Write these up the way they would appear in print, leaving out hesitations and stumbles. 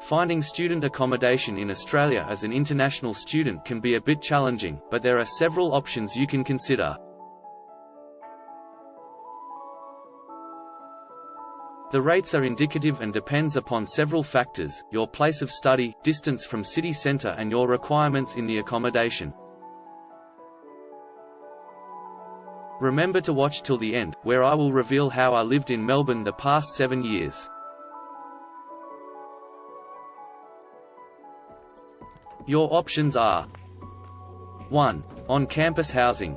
Finding student accommodation in Australia as an international student can be a bit challenging, but there are several options you can consider. The rates are indicative and depends upon several factors: your place of study, distance from city centre, and your requirements in the accommodation. Remember to watch till the end, where I will reveal how I lived in Melbourne the past 7 years. Your options are: 1. On-campus housing.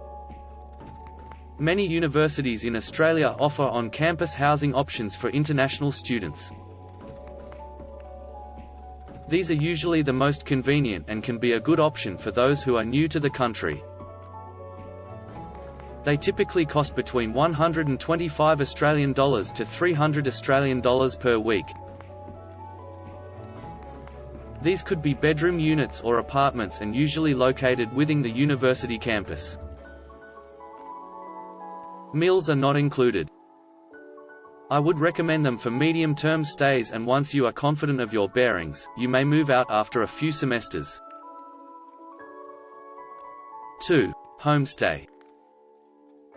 Many universities in Australia offer on-campus housing options for international students. These are usually the most convenient and can be a good option for those who are new to the country. They typically cost between $125 to $300 per week. These could be bedroom units or apartments and usually located within the university campus. Meals are not included. I would recommend them for medium-term stays, and once you are confident of your bearings, you may move out after a few semesters. 2. Homestay.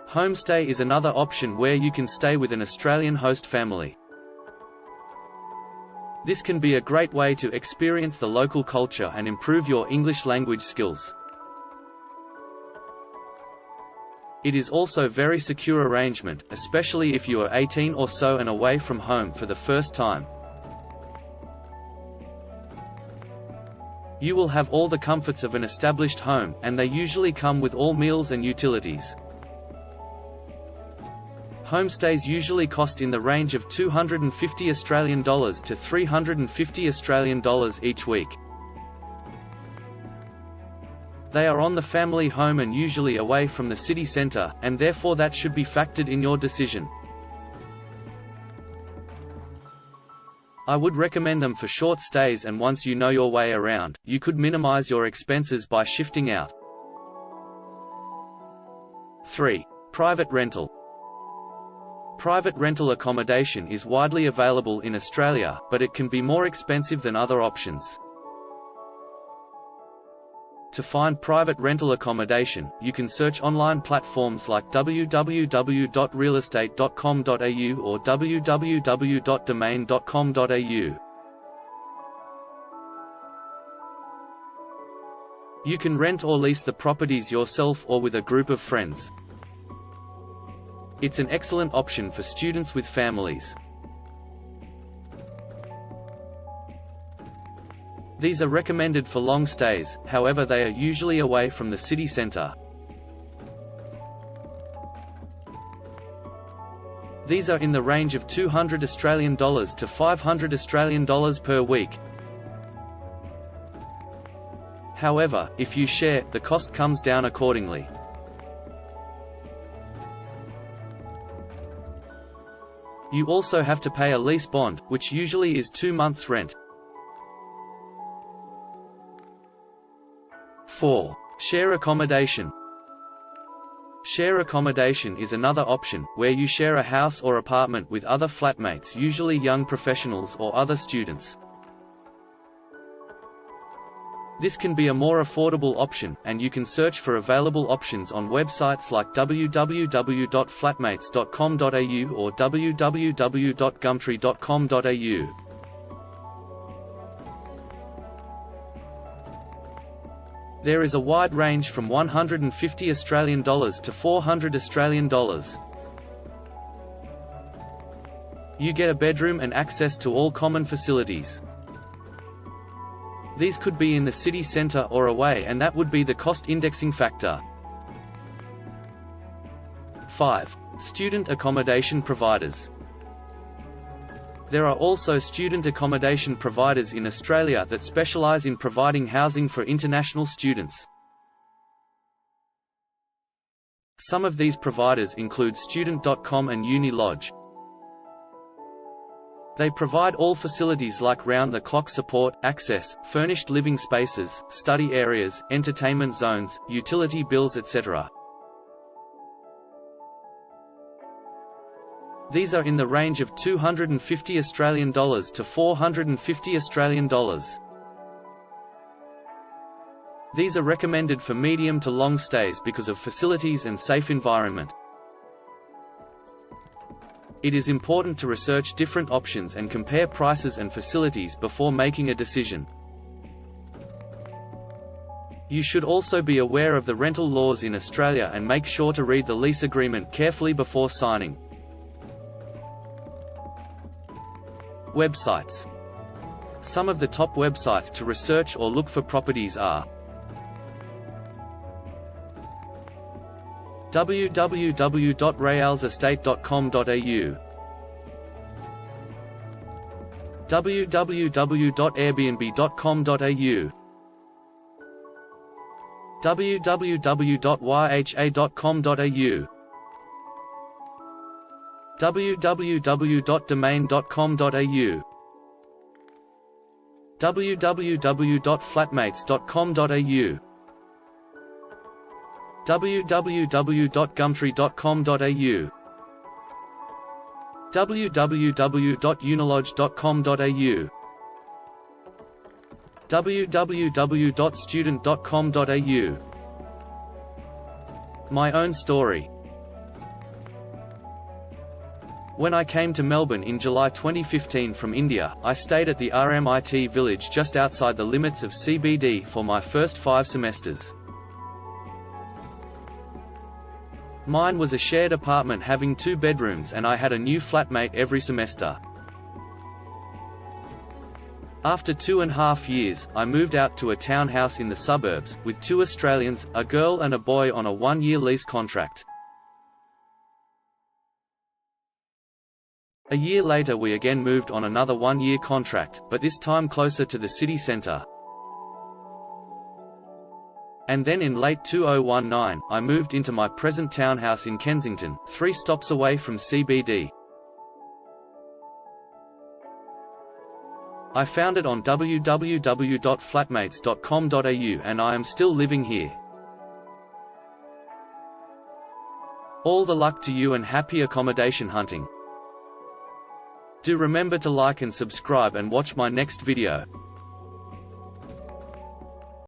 Homestay is another option where you can stay with an Australian host family. This can be a great way to experience the local culture and improve your English language skills. It is also a very secure arrangement, especially if you are 18 or so and away from home for the first time. You will have all the comforts of an established home, and they usually come with all meals and utilities. Homestays usually cost in the range of $250 to $350 each week. They are on the family home and usually away from the city centre, and therefore that should be factored in your decision. I would recommend them for short stays, and once you know your way around, you could minimize your expenses by shifting out. 3. Private rental. Private rental accommodation is widely available in Australia, but it can be more expensive than other options. To find private rental accommodation, you can search online platforms like www.realestate.com.au or www.domain.com.au. You can rent or lease the properties yourself or with a group of friends. It's an excellent option for students with families. These are recommended for long stays, however they are usually away from the city centre. These are in the range of $200 to $500 per week. However, if you share, the cost comes down accordingly. You also have to pay a lease bond, which usually is 2 months' rent. 4. Share accommodation. Share accommodation is another option, where you share a house or apartment with other flatmates, usually young professionals or other students. This can be a more affordable option, and you can search for available options on websites like www.flatmates.com.au or www.gumtree.com.au. There is a wide range from $150 to $400. You get a bedroom and access to all common facilities. These could be in the city centre or away, and that would be the cost indexing factor. 5. Student accommodation providers. There are also student accommodation providers in Australia that specialise in providing housing for international students. Some of these providers include Student.com and UniLodge. They provide all facilities like round-the-clock support, access, furnished living spaces, study areas, entertainment zones, utility bills, etc. These are in the range of $250 Australian to $450 Australian. These are recommended for medium to long stays because of facilities and safe environment. It is important to research different options and compare prices and facilities before making a decision. You should also be aware of the rental laws in Australia and make sure to read the lease agreement carefully before signing. Websites. Some of the top websites to research or look for properties are www.realesestate.com.au, www.airbnb.com.au, www.yha.com.au, www.domain.com.au, www.flatmates.com.au, www.gumtree.com.au, www.unilodge.com.au, www.student.com.au. My own story. When I came to Melbourne in July 2015 from India, I stayed at the RMIT village just outside the limits of CBD for my first 5 semesters. Mine was a shared apartment having 2 bedrooms, and I had a new flatmate every semester. After 2.5 years, I moved out to a townhouse in the suburbs, with 2 Australians, a girl and a boy on a 1-year lease contract. A year later we again moved on another 1-year contract, but this time closer to the city centre. And then in late 2019, I moved into my present townhouse in Kensington, 3 stops away from CBD. I found it on www.flatmates.com.au and I am still living here. All the luck to you and happy accommodation hunting. Do remember to like and subscribe and watch my next video.